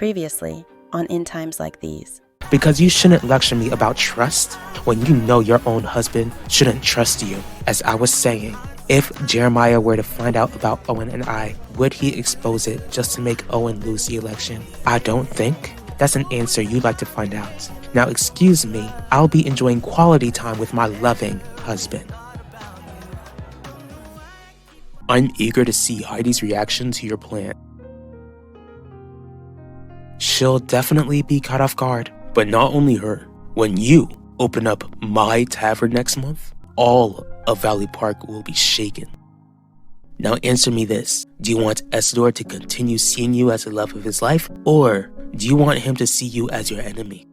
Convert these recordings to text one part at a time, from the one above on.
Previously on In Times Like These. Because you shouldn't lecture me about trust when you know your own husband shouldn't trust you. As I was saying, if Jeremiah were to find out about Owen and I, would he expose it just to make Owen lose the election? I don't think. That's an answer you'd like to find out. Now excuse me, I'll be enjoying quality time with my loving husband. I'm eager to see Heidi's reaction to your plan. She'll definitely be caught off guard. But not only her. When you open up my tavern next month, all of Valley Park will be shaken. Now answer me this. Do you want Isidore to continue seeing you as the love of his life, or do you want him to see you as your enemy?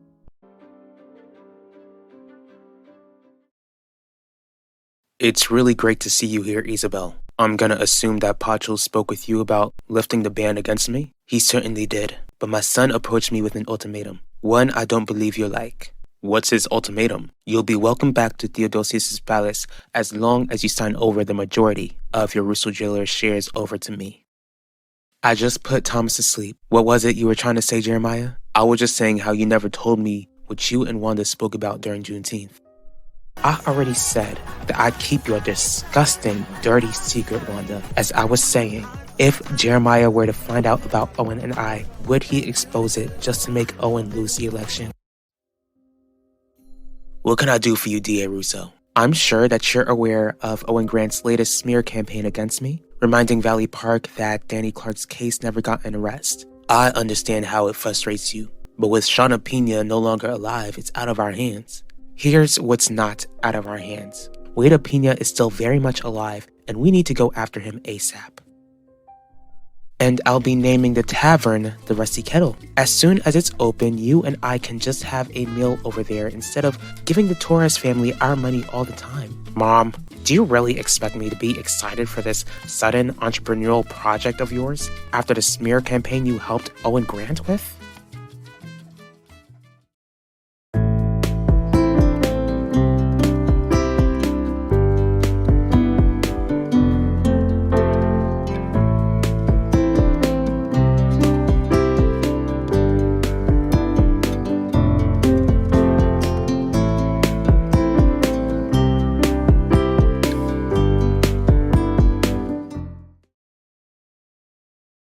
It's really great to see you here, Isabel. I'm gonna assume that Pacho spoke with you about lifting the ban against me? He certainly did, but my son approached me with an ultimatum. One I don't believe you'll like. What's his ultimatum? You'll be welcomed back to Theodosius' palace as long as you sign over the majority of your Russo Jewelers shares over to me. I just put Thomas to sleep. What was it you were trying to say, Jeremiah? I was just saying how you never told me what you and Wanda spoke about during Juneteenth. I already said that I'd keep your disgusting, dirty secret, Wanda. As I was saying, if Jeremiah were to find out about Owen and I, would he expose it just to make Owen lose the election? What can I do for you, D.A. Russo? I'm sure that you're aware of Owen Grant's latest smear campaign against me, reminding Valley Park that Danny Clark's case never got an arrest. I understand how it frustrates you, but with Shauna Pena no longer alive, it's out of our hands. Here's what's not out of our hands. Wade Pena is still very much alive, and we need to go after him ASAP. And I'll be naming the tavern the Rusty Kettle. As soon as it's open, you and I can just have a meal over there instead of giving the Torres family our money all the time. Mom, do you really expect me to be excited for this sudden entrepreneurial project of yours after the smear campaign you helped Owen Grant with?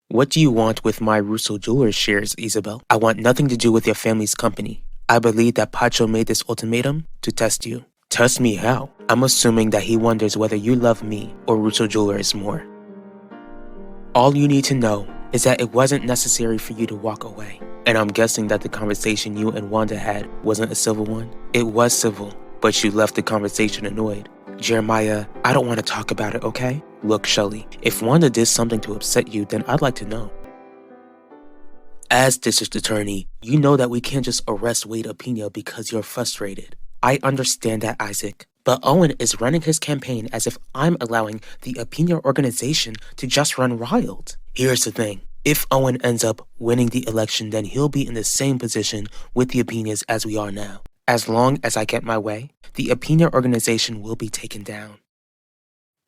What do you want with my Russo Jewelers shares, Isabel? I want nothing to do with your family's company. I believe that Pacho made this ultimatum to test you. Test me how? I'm assuming that he wonders whether you love me or Russo Jewelers more. All you need to know is that it wasn't necessary for you to walk away. And I'm guessing that the conversation you and Wanda had wasn't a civil one. It was civil, but you left the conversation annoyed. Jeremiah, I don't want to talk about it, okay? Look, Shelley, if Wanda did something to upset you, then I'd like to know. As district attorney, you know that we can't just arrest Wade Pena because you're frustrated. I understand that, Isaac. But Owen is running his campaign as if I'm allowing the Pena organization to just run wild. Here's the thing. If Owen ends up winning the election, then he'll be in the same position with the Penas as we are now. As long as I get my way, the Pena organization will be taken down.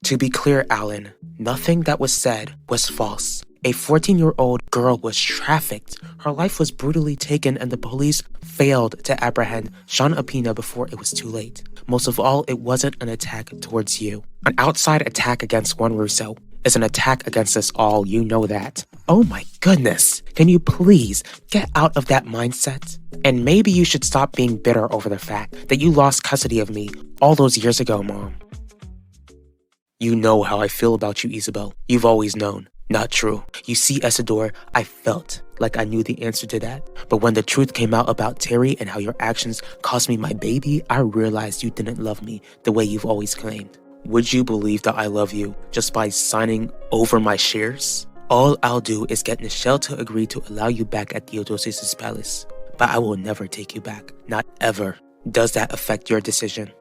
To be clear, Alan, nothing that was said was false. A 14-year-old girl was trafficked. Her life was brutally taken, and the police failed to apprehend Shauna Pena before it was too late. Most of all, it wasn't an attack towards you. An outside attack against one Russo is an attack against us all, you know that. Oh my goodness, can you please get out of that mindset? And maybe you should stop being bitter over the fact that you lost custody of me all those years ago, Mom. You know how I feel about you, Isabel. You've always known. Not true. You see, Isidore, I felt like I knew the answer to that. But when the truth came out about Terry and how your actions cost me my baby, I realized you didn't love me the way you've always claimed. Would you believe that I love you just by signing over my shares? All I'll do is get Nichelle to agree to allow you back at Theodosius' palace. But I will never take you back. Not ever. Does that affect your decision?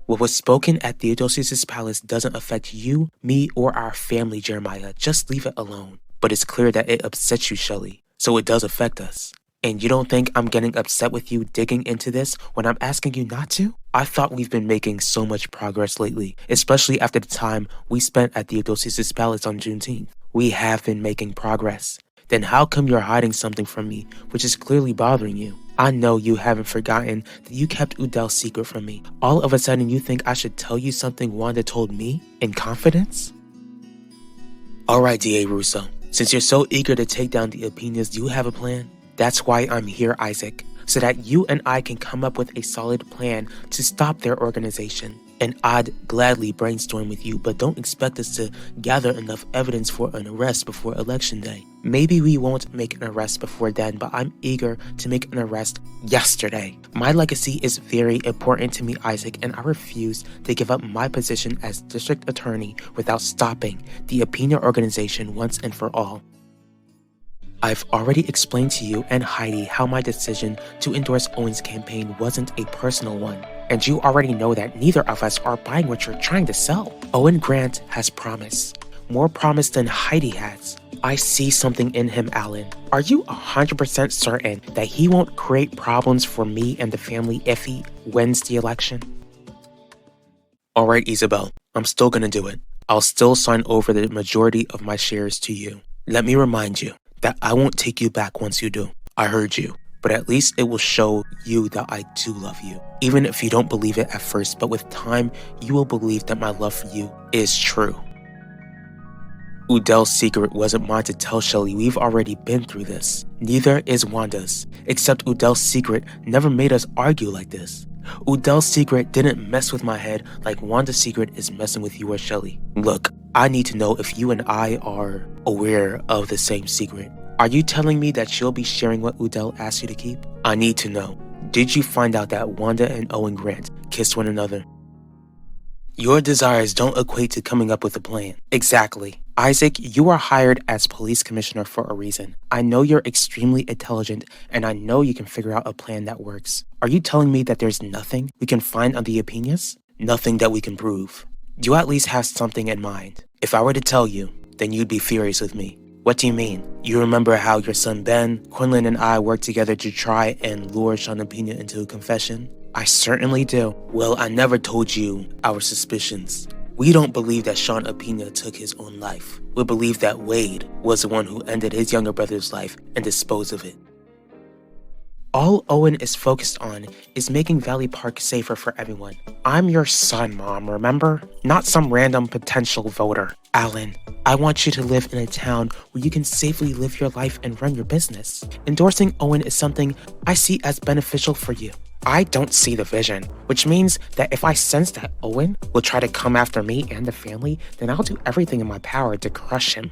What was spoken at Theodosius' palace doesn't affect you, me, or our family, Jeremiah. Just leave it alone. But it's clear that it upsets you, Shelley. So it does affect us. And you don't think I'm getting upset with you digging into this when I'm asking you not to? I thought we've been making so much progress lately, especially after the time we spent at Theodosius' palace on Juneteenth. We have been making progress. Then how come you're hiding something from me, which is clearly bothering you? I know you haven't forgotten that you kept Udell's secret from me. All of a sudden you think I should tell you something Wanda told me in confidence? Alright, D.A. Russo. Since you're so eager to take down the opinions, do you have a plan? That's why I'm here, Isaac. So that you and I can come up with a solid plan to stop their organization. And I'd gladly brainstorm with you, but don't expect us to gather enough evidence for an arrest before Election Day. Maybe we won't make an arrest before then, but I'm eager to make an arrest yesterday. My legacy is very important to me, Isaac, and I refuse to give up my position as district attorney without stopping the Opinion Organization once and for all. I've already explained to you and Heidi how my decision to endorse Owen's campaign wasn't a personal one, and you already know that neither of us are buying what you're trying to sell. Owen Grant has promise, more promise than Heidi has. I see something in him, Alan. Are you 100% certain that he won't create problems for me and the family if he wins the election? Alright, Isabel, I'm still gonna do it. I'll still sign over the majority of my shares to you. Let me remind you that I won't take you back once you do. I heard you, but at least it will show you that I do love you. Even if you don't believe it at first, but with time, you will believe that my love for you is true. Udell's secret wasn't mine to tell Shelly. We've already been through this. Neither is Wanda's, except Udell's secret never made us argue like this. Udell's secret didn't mess with my head like Wanda's secret is messing with you or Shelly. Look, I need to know if you and I are aware of the same secret. Are you telling me that you'll be sharing what Udell asked you to keep? I need to know. Did you find out that Wanda and Owen Grant kissed one another? Your desires don't equate to coming up with a plan. Exactly. Isaac, you are hired as police commissioner for a reason. I know you're extremely intelligent, and I know you can figure out a plan that works. Are you telling me that there's nothing we can find on the opinions? Nothing that we can prove. You at least have something in mind. If I were to tell you, then you'd be furious with me. What do you mean? You remember how your son Ben, Quinlan, and I worked together to try and lure Sean Pena into a confession? I certainly do. Well, I never told you our suspicions. We don't believe that Sean Pena took his own life. We believe that Wade was the one who ended his younger brother's life and disposed of it. All Owen is focused on is making Valley Park safer for everyone. I'm your son, Mom, remember? Not some random potential voter. Alan, I want you to live in a town where you can safely live your life and run your business. Endorsing Owen is something I see as beneficial for you. I don't see the vision, which means that if I sense that Owen will try to come after me and the family, then I'll do everything in my power to crush him.